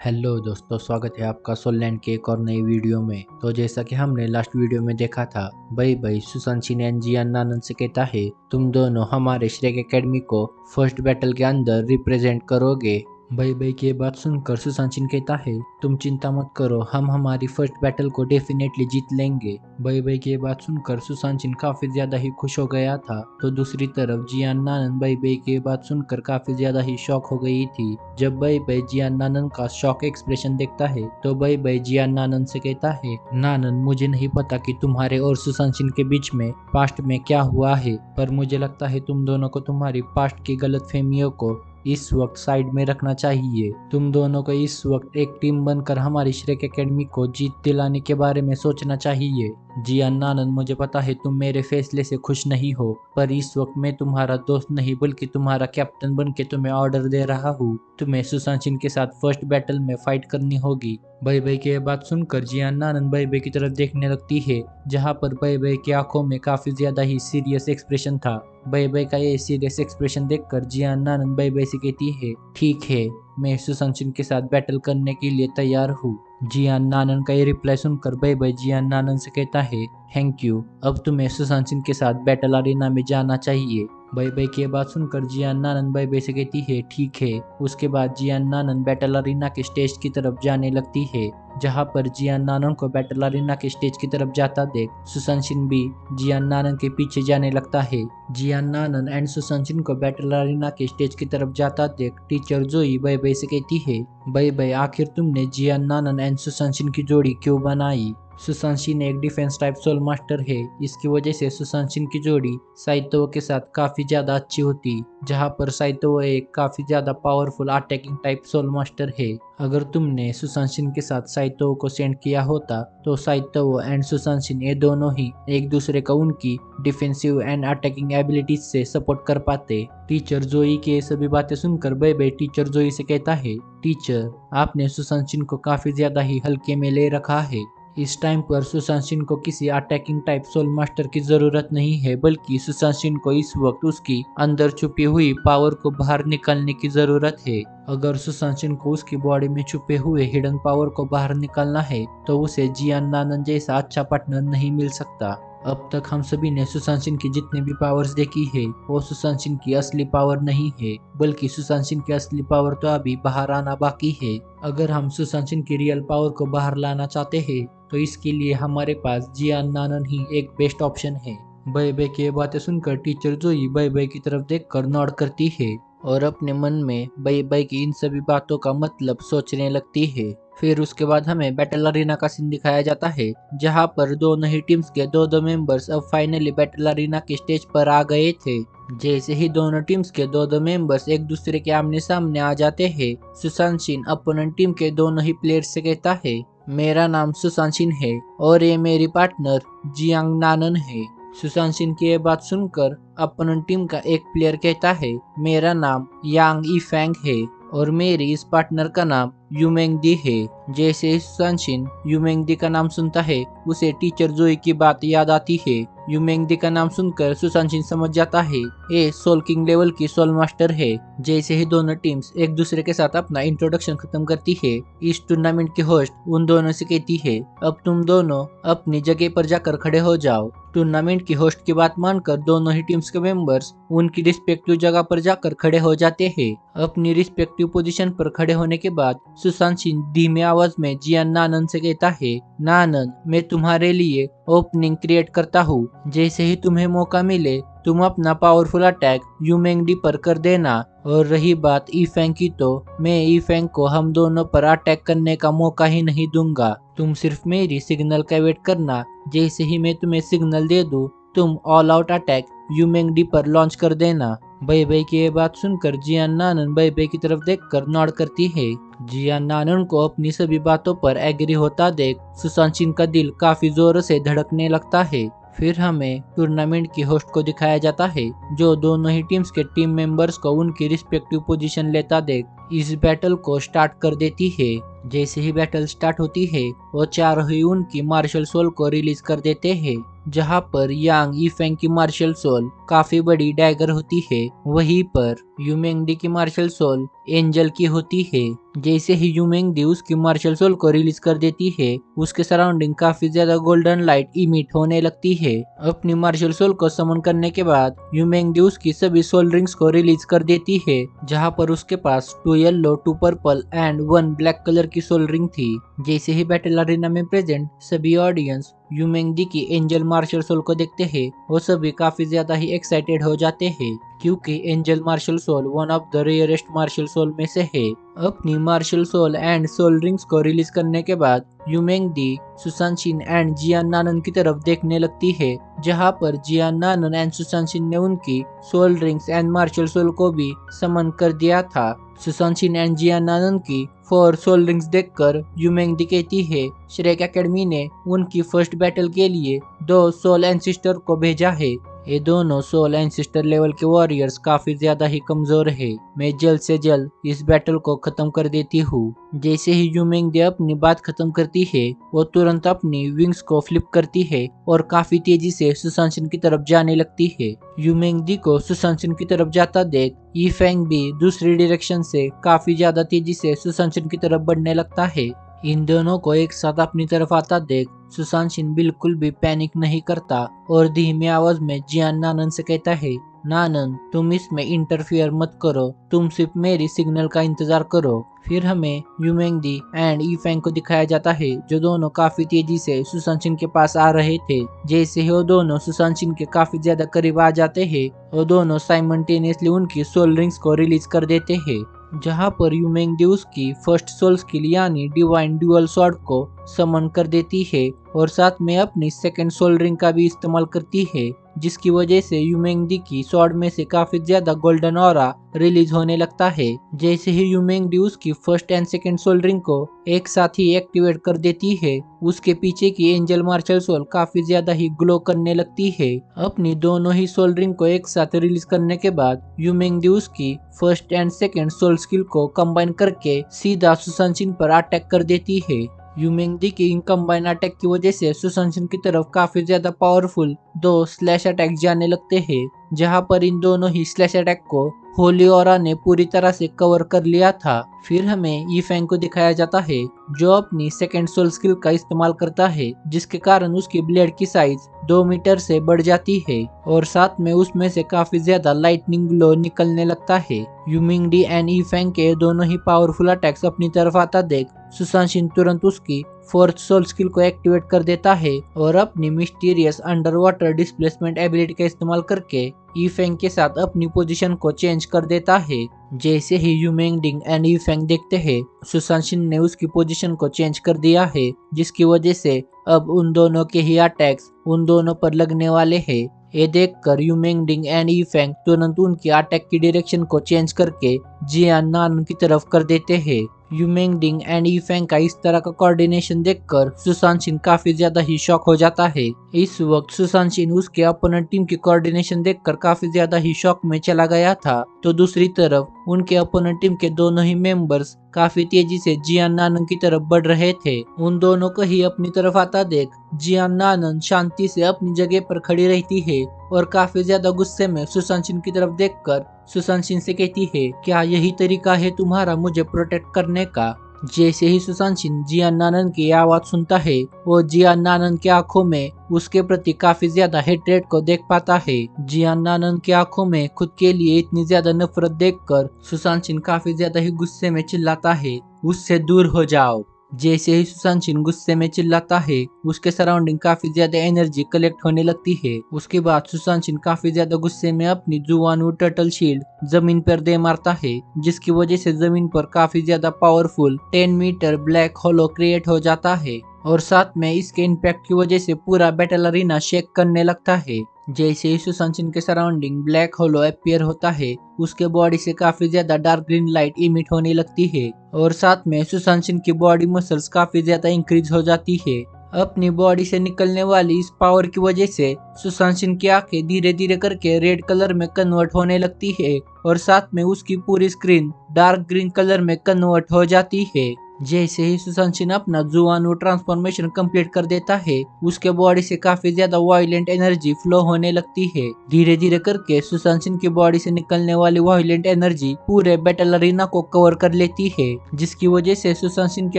Hello दोस्तों, स्वागत है आपका सोलैंड के एक और नई वीडियो में। तो जैसा कि हमने लास्ट वीडियो में देखा था, बई बई सुशांत एंड जियान आनंद से कहता है तुम दोनों हमारे श्रेक एकेडमी को फर्स्ट बैटल के अंदर रिप्रेजेंट करोगे। बई बई की ये बात सुनकर सुशांत कहता है तुम चिंता मत करो, हम हमारी फर्स्ट बैटल को डेफिनेटली जीत लेंगे। बई बई की ये बात सुनकर सुशांत काफी ज्यादा ही खुश हो गया था। तो दूसरी तरफ जियान आनंद बई बई की ये बात सुनकर काफी ज्यादा ही शॉक हो गई थी। जब बई बई जियान नानन का शॉक एक्सप्रेशन देखता है तो बई बई जियान नानन से कहता है नानन, मुझे नहीं पता कि तुम्हारे और सुशांत के बीच में पास्ट में क्या हुआ है, पर मुझे लगता है तुम दोनों को तुम्हारी पास्ट की गलतफहमियों को इस वक्त साइड में रखना चाहिए। तुम दोनों को इस वक्त एक टीम बनकर हमारी श्रेक एकेडमी को जीत दिलाने के बारे में सोचना चाहिए। जियान आनंद, मुझे पता है तुम मेरे फैसले से खुश नहीं हो, पर इस वक्त मैं तुम्हारा दोस्त नहीं बल्कि तुम्हारा कैप्टन बन के तुम्हें ऑर्डर दे रहा हूँ। तुम्हें सुशांत के साथ फर्स्ट बैटल में फाइट करनी होगी। बई बई की बात सुनकर जियान आनंद बई बई की तरफ देखने लगती है, जहाँ पर बई बई की आंखों में काफी ज्यादा ही सीरियस एक्सप्रेशन था। बई बई का ये सीरियस एक्सप्रेशन देखकर जियान आनंद बई बई से कहती है ठीक है, मैं सुशांत के साथ बैटल करने के लिए तैयार हूँ। जियान नानन का ये रिप्लाई सुनकर बई बई जियान नानन से कहता है थैंक यू, अब तुम्हें सुशांत के साथ बैटल अरीना में जाना चाहिए। बई बई की बात सुनकर जियान नानन बई बई से कहती है ठीक है। उसके बाद जियान नानन बैटल अरीना के स्टेज की तरफ जाने लगती है, जहां पर जियान नानन को बैटल अरीना के स्टेज की तरफ जाता देख सुशांत भी जियान नानन के पीछे जाने लगता है। जियान नानन एंड सुशांत को बैटल अरीना के स्टेज की तरफ जाता देख टीचर जोई बई बई से कहती है बई बई, आखिर तुमने जियान नानन एंड सुशांत की जोड़ी क्यों बनाई? सुशांत ने एक डिफेंस टाइप सोल मास्टर है, इसकी वजह से सुशांत की जोड़ी साइतो के साथ काफी ज्यादा अच्छी होती, जहां पर साइतो एक काफी ज्यादा powerful attacking type soul master है। अगर तुमने सुशांत के साथ साइतो को सेंड किया होता तो साइतो एंड सुशांत ये दोनों ही एक दूसरे को उनकी डिफेंसिव एंड अटैकिंग एबिलिटीज से सपोर्ट कर पाते। टीचर जोई के सभी बातें सुनकर बई बई टीचर जोई से कहता है टीचर, आपने सुशांत को काफी ज्यादा ही हल्के में ले रखा है। इस टाइम पर सुशांत को किसी अटैकिंग टाइप सोल मास्टर की जरूरत नहीं है, बल्कि सुशांत को इस वक्त उसकी अंदर छुपी हुई पावर को बाहर निकालने की जरूरत है। अगर सुशांत को उसकी बॉडी में छुपे हुए हिडन पावर को बाहर निकालना है तो उसे जियान नानन जैसा अच्छा पार्टनर नहीं मिल सकता। अब तक हम सभी ने सुशांत की जितने भी पावर्स देखी है वो सुशांत की असली पावर नहीं है, बल्कि सुशांत की असली पावर तो अभी बाहर आना बाकी है। अगर हम सुशांत की रियल पावर को बाहर लाना चाहते हैं तो इसके लिए हमारे पास जियान नानन ही एक बेस्ट ऑप्शन है। बई बई की बातें सुनकर टीचर जोई बई बई की तरफ देखकर नॉड करती है और अपने मन में बई बई की इन सभी बातों का मतलब सोचने लगती है। फिर उसके बाद हमें बैटल अरीना का सीन दिखाया जाता है, जहां पर दोनों ही टीम्स के दो मेंबर्स अब फाइनली बैटल अरीना के स्टेज पर आ गए थे। जैसे ही दोनों टीम्स के दो मेंबर्स एक दूसरे के आमने सामने आ जाते हैं, सुशांत अपोनेंट टीम के दोनों ही प्लेयर्स से कहता है मेरा नाम सुशांत है और ये मेरी पार्टनर जियांग नानन है। सुशांत की ये बात सुनकर अपोनेंट टीम का एक प्लेयर कहता है मेरा नाम यांग ईफेंग है और मेरी इस पार्टनर का नाम यूमेंगदी है। जैसे ही सुशांत यूमेंगदी का नाम सुनता है उसे टीचर जोई की बात याद आती है। यूमेंगदी का नाम सुनकर सुशांत समझ जाता है ये सोल किंग लेवल की सोल मास्टर है। जैसे ही दोनों टीम्स एक दूसरे के साथ अपना इंट्रोडक्शन खत्म करती है, इस टूर्नामेंट की होस्ट उन दोनों से कहती है अब तुम दोनों अपनी जगह पर जाकर खड़े हो जाओ। टूर्नामेंट की होस्ट की बात मानकर दोनों ही टीम्स के मेंबर्स उनकी रिस्पेक्टिव जगह पर जाकर खड़े हो जाते हैं। अपनी रिस्पेक्टिव पोजीशन पर खड़े होने के बाद सुशांत धीमे आवाज में जियान नानन से कहता है नानन, मैं तुम्हारे लिए ओपनिंग क्रिएट करता हूँ। जैसे ही तुम्हें मौका मिले तुम अपना पावरफुल अटैक यूमेंगडी पर कर देना। और रही बात ईफेंग की, तो मैं ईफेंग को हम दोनों पर अटैक करने का मौका ही नहीं दूंगा। तुम सिर्फ मेरी सिग्नल का वेट करना, जैसे ही मैं तुम्हें सिग्नल दे दूं तुम ऑल आउट अटैक यूमेंगडी पर लॉन्च कर देना। बई बई की ये बात सुनकर जियान नानन बई बई की तरफ देखकर नॉड करती है। जियान नानन को अपनी सभी बातों पर एग्री होता देख सुशांत का दिल काफी जोर से धड़कने लगता है। फिर हमें टूर्नामेंट की होस्ट को दिखाया जाता है, जो दोनों ही टीम्स के टीम मेंबर्स को उनकी रिस्पेक्टिव पोजीशन लेता देख इस बैटल को स्टार्ट कर देती है। जैसे ही बैटल स्टार्ट होती है वो चारों ही उनकी मार्शल सोल को रिलीज कर देते हैं। जहां पर यांग यीफेंग की मार्शल सोल काफी बड़ी डैगर होती है, वहीं पर यूमेंगडी की मार्शल सोल एंजल की होती है। जैसे ही यूमेंगडी उसकी मार्शल सोल को रिलीज कर देती है, उसके सराउंडिंग काफी ज्यादा गोल्डन लाइट इमिट होने लगती है। अपनी मार्शल सोल को समन करने के बाद यूमेंगडी उसकी सभी सोल रिंग्स को रिलीज कर देती है, जहां पर उसके पास 2 yellow, 2 purple and 1 black colour की सोल रिंग थी। जैसे ही बैटल अरेना में प्रेजेंट सभी ऑडियंस यूमेंगडी की एंजल मार्शल सोल को देखते हैं, वो सभी काफी ज्यादा ही एक्साइटेड हो जाते हैं, क्योंकि angel martial soul one of the rarest martial soul में से है। अपनी martial soul and soul rings को रिलीज करने के बाद यूमेंगडी सुसानशिन एंड जियान नानन की तरफ देखने लगती है, जहां पर जियान नानन एंड सुसानशिन ने उनकी soul rings and martial soul को भी समन कर दिया था। सुसानशिन एंड जियान नानन की 4 सोल रिंग्स देखकर यूमेंगडी कहती है श्रेक एकेडमी ने उनकी फर्स्ट बैटल के लिए 2 सोल एंसिस्टर को भेजा है। ये दोनों सोल एंसिस्टर लेवल के वॉरियर्स काफी ज्यादा ही कमजोर है। मैं जल्द से जल्द इस बैटल को खत्म कर देती हूँ। जैसे ही यूमेंगडी अपनी बात खत्म करती है, वो तुरंत अपनी विंग्स को फ्लिप करती है और काफी तेजी से सुसानशिन की तरफ जाने लगती है। यूमेंगडी को सुसानशिन की तरफ जाता देख यीफेंग भी दूसरी डायरेक्शन से काफी ज्यादा तेजी से सुसानशिन की तरफ बढ़ने लगता है। इन दोनों को एक साथ अपनी तरफ आता देख सुसानशिन बिल्कुल भी पैनिक नहीं करता और धीमी आवाज में जियान नानन से कहता है, नानन तुम इसमें इंटरफियर मत करो, तुम सिर्फ मेरी सिग्नल का इंतजार करो। फिर हमें यूमेंगडी एंड यीफेंग को दिखाया जाता है, जो दोनों काफी तेजी से सुसानशिन के पास आ रहे थे। जैसे ही वो दोनों सुसानशिन के काफी ज्यादा करीब आ जाते हैं, वो दोनों साइमल्टेनियसली उनकी सोल रिंग्स को रिलीज कर देते हैं, जहां पर यूमेंगडी उसकी फर्स्ट सोल स्किल यानी डिवाइन ड्यूअल स्वॉर्ड को समन कर देती है और साथ में अपनी सेकंड सोल रिंग का भी इस्तेमाल करती है, जिसकी वजह से यूमेंगडी की स्वॉर्ड में से काफी ज्यादा गोल्डन ऑरा रिलीज होने लगता है। जैसे ही यूमेंगडी उसकी first and second soul ring को एक साथ ही एक्टिवेट कर देती है, उसके पीछे की एंजल मार्शल सोल काफी ज्यादा ही ग्लो करने लगती है। अपनी दोनों ही सोल रिंग को एक साथ रिलीज करने के बाद यूमेंगडी उसकी first and second soul skill को कंबाइन करके सीधा सुसानशिन पर अटैक कर देती है। यूमेंगडी की इन कंबाइन अटैक की वजह से सुसानशिन की तरफ काफी ज्यादा पावरफुल 2 स्लैश अटैक जाने लगते हैं, जहां पर इन दोनों ही स्लैश अटैक को होली ऑरा ने पूरी तरह से कवर कर लिया था। फिर हमें यीफेंग को दिखाया जाता है, जो अपनी सेकंड सोल स्किल का इस्तेमाल करता है, जिसके कारण उसकी ब्लेड की साइज 2 मीटर से बढ़ जाती है और साथ में उसमें से काफी ज्यादा लाइटनिंग ग्लो निकलने लगता है। यूमेंगडी एंड यीफेंग के दोनों ही पावरफुल अटैक्स अपनी तरफ आता देख सुसानशिन तुरंत उसकी 4th सोल स्किल को एक्टिवेट कर देता है और अपनी mysterious under water displacement ability का इस्तेमाल करके यीफेंग के साथ अपनी पोजीशन को चेंज कर देता है। जैसे ही यूमेंगडी एंड यीफेंग देखते हैं सुसानशिन ने उसकी पोजीशन को चेंज कर दिया है, जिसकी वजह से अब उन दोनों के ही अटैक्स उन दोनों पर लगने वाले हैं। ये देखकर यूमेंगडी एंड यीफेंग तुरंत उनकी अटैक की डायरेक्शन को चेंज करके जियान नानन की तरफ कर देते हैं। यूमेंगडी एंड यीफेंग का इस तरह का कोऑर्डिनेशन देखकर सुसानशिन काफी ज्यादा ही शॉक हो जाता है। इस वक्त सुसानशिन उसके अपोनेंट टीम की कोऑर्डिनेशन देखकर काफी ज्यादा ही शॉक में चला गया था, तो दूसरी तरफ उनके अपोनेंट टीम के दोनों ही मेंबर्स काफी तेजी से जियान नानन की तरफ बढ़ रहे थे। उन दोनों को ही अपनी तरफ आता देख जियान नानन शांति से अपनी जगह पर खड़ी रहती है और काफी ज्यादा गुस्से में सुसानशिन की तरफ देखकर सुसानशिन से कहती है, क्या यही तरीका है तुम्हारा मुझे प्रोटेक्ट करने का? जैसे ही सुसानशिन जियान नानन की आवाज सुनता है, वो जियान नानन की आंखों में उसके प्रति काफी ज्यादा हेट्रेड को देख पाता है। जियान नानन की आंखों में खुद के लिए इतनी ज्यादा नफरत देखकर सुसानशिन काफी ज्यादा ही गुस्से में चिल्लाता है, उससे दूर हो जाओ। जैसे ही सुसानशिन गुस्से में चिल्लाता है, उसके सराउंडिंग काफी ज्यादा एनर्जी कलेक्ट होने लगती है। उसके बाद सुसानशिन काफी ज्यादा गुस्से में अपनी जुवानू टर्टल शील्ड जमीन पर दे मारता है, जिसकी वजह से जमीन पर काफी ज्यादा पावरफुल 10 मीटर ब्लैक होलो क्रिएट हो जाता है और साथ में इसके इम्पैक्ट की वजह से पूरा बैटल अरीना शेक करने लगता है। जैसे ही सुसानशिन के सराउंडिंग ब्लैक होलो अपीयर होता है, उसके बॉडी से काफी ज्यादा डार्क ग्रीन लाइट इमिट होने लगती है और साथ में सुसानशिन की बॉडी मसल्स काफी ज्यादा इंक्रीज हो जाती है। अपनी बॉडी से निकलने वाली इस पावर की वजह से सुशांत सिंह की आंखें धीरे धीरे करके रेड कलर में कन्वर्ट होने लगती है और साथ में उसकी पूरी स्क्रीन डार्क ग्रीन कलर में कन्वर्ट हो जाती है। जैसे ही सुशांत सिंह अपना जुआनू ट्रांसफॉर्मेशन कंप्लीट कर देता है, उसके बॉडी से काफी ज्यादा वायलेंट एनर्जी फ्लो होने लगती है। धीरे धीरे करके सुशांत सिंह की बॉडी से निकलने वाली वायलेंट एनर्जी पूरे बैटल अरीना को कवर कर लेती है, जिसकी वजह से सुशांत सिंह के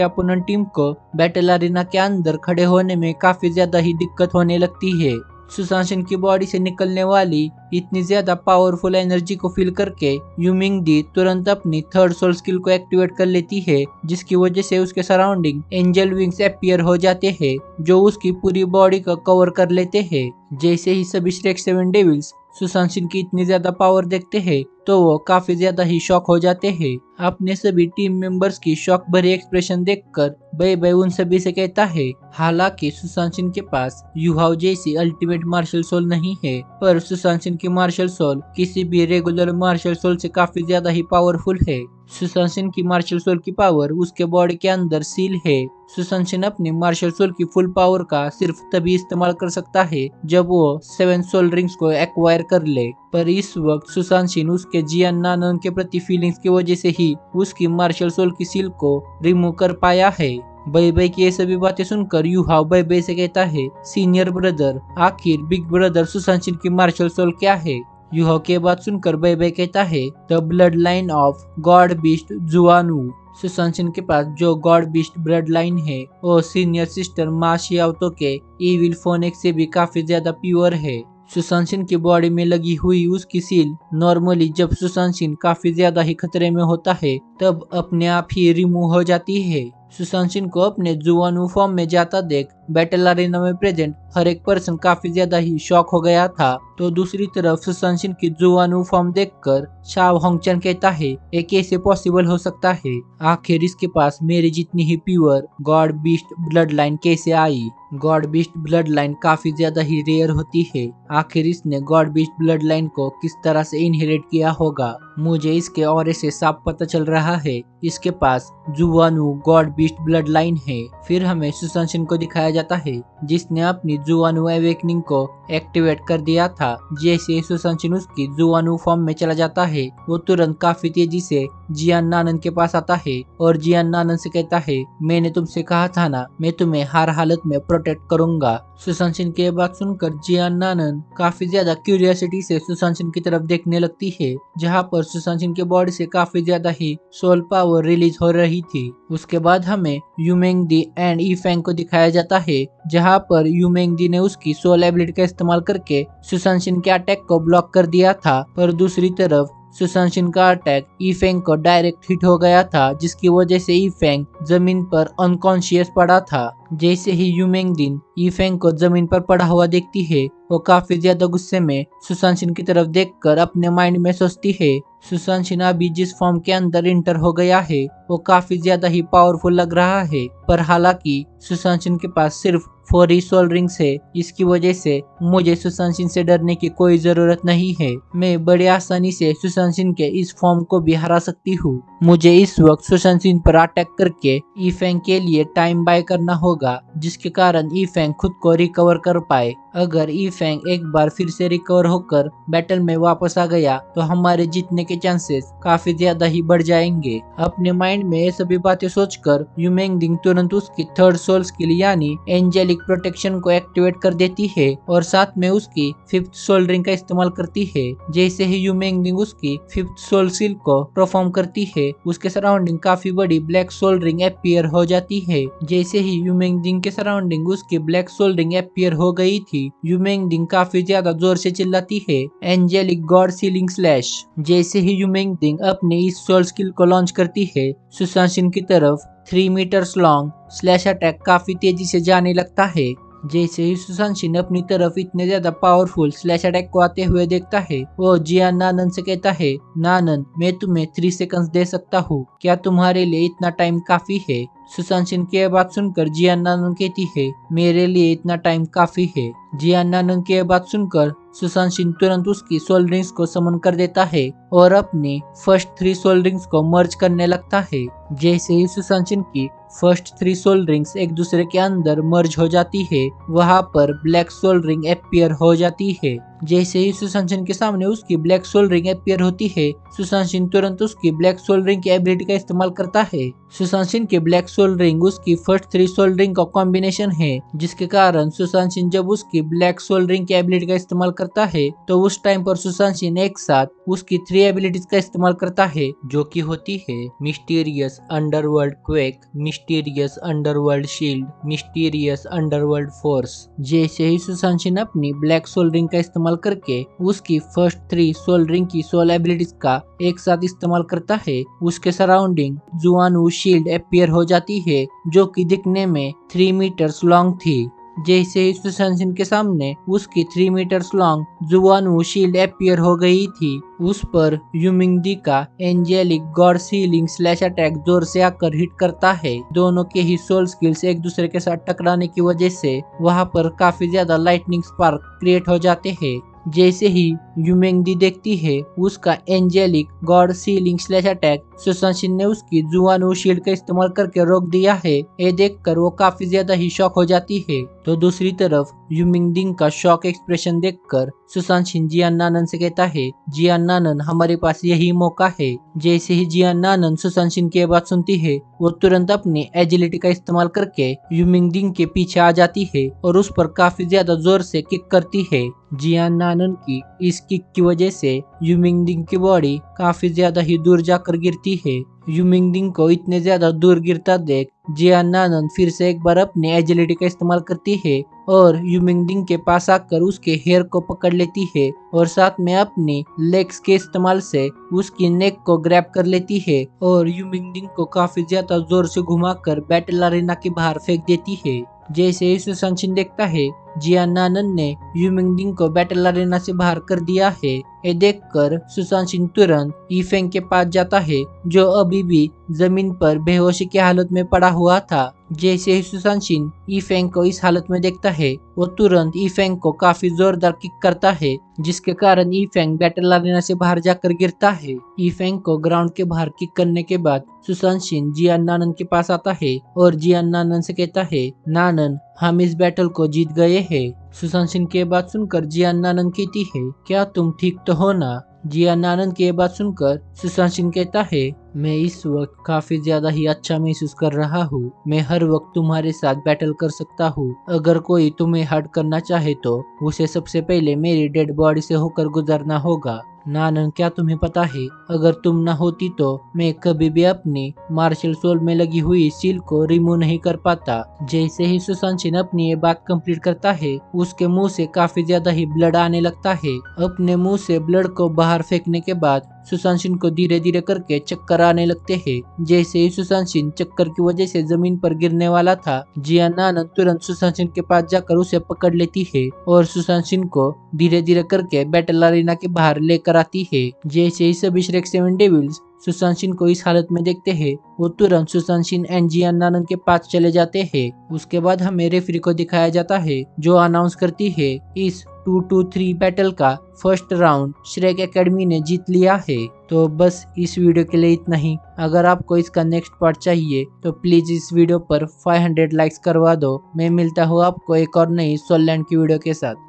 अपोनेंट टीम को बैटल अरीना के अंदर खड़े होने में काफी ज्यादा ही दिक्कत होने लगती है। सुशांत सिंह की बॉडी से निकलने वाली इतनी ज्यादा पावरफुल एनर्जी को फील करके यू मिंग दी तुरंत अपनी थर्ड सोल स्किल को एक्टिवेट कर लेती है, जिसकी वजह से उसके सराउंडिंग एंजल विंग्स अपीयर हो जाते हैं जो उसकी पूरी बॉडी को कवर कर लेते हैं। जैसे ही सभी श्रेक 7 डेविल्स सुशांत सिंह की इतनी ज्यादा पावर देखते हैं तो वो काफी ज्यादा ही शॉक हो जाते हैं। अपने सभी टीम मेंबर्स की शॉक भरी एक्सप्रेशन देखकर बे बे उन सभी से कहता है, हालांकि सुशांत सिंह के पास युहाव जैसी अल्टीमेट मार्शल सोल नहीं है, पर सुशांत सिंह की मार्शल सोल किसी भी रेगुलर मार्शल सोल से काफी ज्यादा ही पावरफुल है। सुशांत सिंह की मार्शल सोल की पावर उसके बॉडी के अंदर सील है। सुशांत सिंह अपनी मार्शल सोल की फुल पावर का सिर्फ तभी इस्तेमाल कर सकता है जब वो 7 सोल रिंग्स को एक्वायर कर ले, पर इस वक्त सुशांत सिंह उसके जियान नानन के प्रति फीलिंग्स की वजह से ही उसकी मार्शल सोल की सील को रिमूव कर पाया है। बे बे की ये सभी बातें सुनकर युहाव बे बे से कहता है, सीनियर ब्रदर, आखिर बिग ब्रदर सुशांत सिंह की मार्शल सोल क्या है? युहाव की बात सुनकर बे बे कहता है, the blood line of god beast जुआनू। सुशांत सिंह के पास जो गॉड बीस्ट ब्लड लाइन है वो सीनियर सिस्टर मा शियाओतो के इविल फोनेक्स से भी काफी ज्यादा प्योर है। सुशांत सिंह की बॉडी में लगी हुई उसकी सील नॉर्मली जब सुशांत सिंह काफी ज्यादा ही खतरे में होता है तब अपने आप ही रिमूव हो जाती है। सुशांत सिंह को अपने जुआनू फॉर्म में जाता देख बैटल अरेना में प्रेजेंट हर एक पर्सन काफी ज्यादा ही शॉक हो गया था। तो दूसरी तरफ सुशांत सिंह की जुआनू फॉर्म देखकर शाव होंगचन कहता है, ये कैसे पॉसिबल हो सकता है? आखिर इसके पास मेरी जितनी ही pure god beast blood line कैसे आई? गॉड बीस्ट ब्लड लाइन काफी ज्यादा ही रेयर होती है। आखिर इसने गॉड बीस्ट ब्लड लाइन को किस तरह से इनहेरिट किया होगा? मुझे इसके ऑरे से साफ पता चल रहा है इसके पास जुआनू गॉड बीस्ट ब्लड लाइन है। फिर हमें सुशांत सिंह को दिखाया जाता है जिसने अपनी जुआनू अवेकनिंग को एक्टिवेट कर दिया था। जैसे सुशांत सिंह उसकी जुआनू फॉर्म में चला जाता है वो तुरंत काफी तेजी से जियान नानन के पास आता है और जियान नानन से कहता है, मैंने तुमसे कहा था ना, मैं तुम्हें हर हालत में प्रोटेक्ट करूंगा। सुशांत सिंह की बात सुनकर जियान नानन काफी ज्यादा क्यूरियोसिटी से सुशांत सिंह की तरफ देखने लगती है, जहाँ पर सुशांत सिंह की बॉडी से काफी ज्यादा ही सोल पावर रिलीज हो रही थी। उसके बाद हमें you Ming the and E Feng को दिखाया जाता है, जहाँ पर यू मिंग दी ने उसकी सोल एबिलिटी का इस्तेमाल करके सुशांत सिंह के अटैक को ब्लॉक कर दिया था, पर दूसरी तरफ सुशांत सिंह का अटैक ई फेंग को डायरेक्ट हिट हो गया था, जिसकी वजह से ई फेंग जमीन पर अनकॉन्शियस पड़ा था। जैसे ही यू मिंग दिन ई फेंग को जमीन पर पड़ा हुआ देखती है वो काफी ज्यादा गुस्से में सुशांत सिंह की तरफ देखकर अपने माइंड में सोचती है, सुशांत सिंह अभी जिस फॉर्म के अंदर इंटर हो गया है वो काफी ज्यादा ही पावरफुल लग रहा है, पर हालांकि सुशांत सिंह के पास सिर्फ 4 ही सोल रिंग्स है, इसकी वजह से मुझे सुशांत सिंह से डरने की कोई जरूरत नहीं है। मैं बड़ी आसानी से सुशांत सिंह के इस फॉर्म को भी हरा सकती हूँ। मुझे इस वक्त सुशांत सिंह पर अटैक करके ई फेंग के लिए टाइम बाय करना होगा, जिसके कारण ई फेंग खुद को रिकवर कर पाए। अगर ई फेंग एक बार फिर से रिकवर होकर बैटल में वापस आ गया तो हमारे जीतने के चांसेस काफी ज्यादा ही बढ़ जाएंगे। अपने माइंड में ये सभी बातें सोचकर यू मिंग दिंग तुरंत उसकी थर्ड सोल स्किल यानी एंजेलिक प्रोटेक्शन को एक्टिवेट कर देती है और साथ में उसकी 5th सोल रिंग का इस्तेमाल करती है। जैसे ही यू मिंग दिंग उसकी 5th सोल स्किल को परफॉर्म करती है उसके सराउंडिंग काफी बड़ी ब्लैक सोल रिंग अपीयर हो जाती है। जैसे ही यू मिंग दिंग के सराउंडिंग उसकी ब्लैक सोल रिंग अपीयर हो गई थी, यू मिंग दिंग काफी ज्यादा जोर से चिल्लाती है, एंजेलिक गॉड सीलिंग स्लैश। जैसे ही यू मिंग दिंग अपनी इस सोल स्किल को लॉन्च करती है सुशांत सिंह की तरफ 3 मीटर्स लॉन्ग स्लैश अटैक काफी तेजी से जाने लगता है। जैसे ही सुशांत सिंह अपनी तरफ इतने ज्यादा पावरफुल स्लैश अटैक को आते हुए देखता है वो जियान नानन से कहता है, नानन मैं तुम्हें 3 सेकंड्स दे सकता हूँ, क्या तुम्हारे लिए इतना टाइम काफी है? सुशांत की यह बात सुनकर जियान नानन कहती है, मेरे लिए इतना टाइम काफी है। जियान नानन की यह बात सुनकर सुशांत सिंह तुरंत उसकी सोल रिंग्स को समन कर देता है और अपनी फर्स्ट 3 सोल रिंग्स को मर्ज करने लगता है। जैसे ही सुशांत सिंह की फर्स्ट 3 सोल रिंग्स एक दूसरे के अंदर मर्ज हो जाती है, वहां पर ब्लैक सोल रिंग अपीयर हो जाती है। जैसे ही सुशांत सिंह के सामने उसकी ब्लैक सोल रिंग अपीयर होती है, सुशांत सिंह तुरंत उसकी ब्लैक सोल रिंग की एबिलिटी का इस्तेमाल करता है। सुशांत सिंह की ब्लैक सोल रिंग उसकी फर्स्ट 3 सोल रिंग का कॉम्बिनेशन है, जिसके कारण सुशांत सिंह जब उसकी ब्लैक सोल रिंग की एबिलिटी का इस्तेमाल करता है तो उस टाइम पर सुशांत सिंह एक साथ उसकी 3 एबिलिटीज का इस्तेमाल करता है, जो कि होती है mysterious underworld quake, mysterious underworld shield, mysterious underworld force. जैसे ही सुशांत सिंह अपनी ब्लैक सोल रिंग का इस्तेमाल करके उसकी फर्स्ट 3 सोल रिंग की सोल एबिलिटीज का एक साथ इस्तेमाल करता है, उसके सराउंडिंग जुआनवू शील्ड अपीयर हो जाती है, जो कि दिखने में 3 मीटर्स लॉन्ग थी। जैसे ही सुशांत सिंह के सामने उसकी 3 meters long Xuanwu shield appear हो गई थी, उस पर युमिंगदी का angelic god sealing slash attack जोर से आकर हिट करता है। दोनों के ही सोल स्किल्स एक दूसरे के साथ टकराने की वजह से वहां पर काफी ज्यादा लाइटनिंग स्पार्क क्रिएट हो जाते हैं। जैसे ही युमेंगदी देखती है उसका angelic god sealing slash attack Sushant Singh ने उसकी जुआनवू शील्ड का इस्तेमाल करके रोक दिया है, ये देखकर वो काफी ज्यादा ही शॉक हो जाती है। तो दूसरी तरफ युमिंगदिंग का शॉक एक्सप्रेशन देखकर सुशांत सिंह जियान नानन से कहता है, जियान नानन हमारे पास यही मौका है। जैसे ही जियान नानन सुशांत सिंह की बात सुनती है, वो तुरंत अपनी एजिलिटी का इस्तेमाल करके युमिंगदिंग के पीछे आ जाती है और उस पर काफी ज्यादा जोर से किक करती है। जियान नानन की इस किक की वजह से युमिंगदिंग की बॉडी काफी ज्यादा ही दूर जाकर गिरती है। युमिंगदिंग को इतने ज्यादा दूर गिरता देख जियान नानन फिर से एक बार अपनी एजिलिटी का इस्तेमाल करती है और युमिंगदिंग के पास आकर उसके हेयर को पकड़ लेती है और साथ में अपनी लेग्स के इस्तेमाल से उसकी नेक को ग्रैब कर लेती है और युमिंगदिंग को काफी ज्यादा जोर से घुमाकर बैटल अरेना के बाहर फेंक देती है। जैसे ही सुशांत सिंह देखता है जियान नानन ने युमिंगदिंग को बैटल अरेना से बाहर कर दिया है, ये देखकर सुशांत सिंह तुरंत यीफेंग के पास जाता है, जो अभी भी जमीन पर बेहोशी की हालत में पड़ा हुआ था। जैसे ही सुशांत सिंह यीफेंग को इस हालत में देखता है, वो तुरंत यीफेंग को काफी जोरदार किक करता है, जिसके कारण यीफेंग बैटल अरेना से बाहर जाकर गिरता है। यीफेंग को ग्राउंड के बाहर किक करने के बाद सुशांत सिंह जियान नानन के पास आता है और जियान नानन से कहता है, नानन हम इस बैटल को जीत गए हैं। सुशांत सिंह की बात सुनकर जियान नानन कहती है, क्या तुम ठीक तो हो ना? जियान नानन की बात सुनकर सुशांत सिंह कहता है, मैं इस वक्त काफी ज्यादा ही अच्छा महसूस कर रहा हूँ। मैं हर वक्त तुम्हारे साथ बैटल कर सकता हूँ। अगर कोई तुम्हें हर्ट करना चाहे तो उसे सबसे पहले मेरी डेड बॉडी से होकर गुजरना होगा। नानन क्या तुम्हें पता है, अगर तुम ना होती तो मैं कभी भी अपनी मार्शल सोल में लगी हुई सील को रिमूव नहीं कर पाता। जैसे ही सुशांत सिंह अपनी ये बात कंप्लीट करता है, उसके मुंह से काफी ज्यादा ही ब्लड आने लगता है। अपने मुंह से ब्लड को बाहर फेंकने के बाद सुशांत सिंह को धीरे धीरे करके चक्कर आने लगते हैं। जैसे ही सुशांत सिंह चक्कर की वजह से जमीन पर गिरने वाला था, जियान नानन तुरंत सुशांत सिंह के पास जाकर उसे पकड़ लेती है और सुशांत सिंह को धीरे धीरे करके बैटल अरेना के बाहर लेकर आती है। जैसे ही सभी श्रेक 7 डेविल्स सुशांत सिंह को इस हालत में देखते हैं, वो तुरंत सुशांत सिंह एंड जियान नानन के पास चले जाते हैं। उसके बाद हमें रेफरी को दिखाया जाता है, जो अनाउंस करती है इस 2-2-3 बैटल का फर्स्ट राउंड श्रेक एकेडमी ने जीत लिया है। तो बस इस वीडियो के लिए इतना ही। अगर आपको इसका नेक्स्ट पार्ट चाहिए तो प्लीज इस वीडियो पर 500 लाइक्स करवा दो। मैं मिलता हूँ आपको एक और नई सोल लैंड की वीडियो के साथ।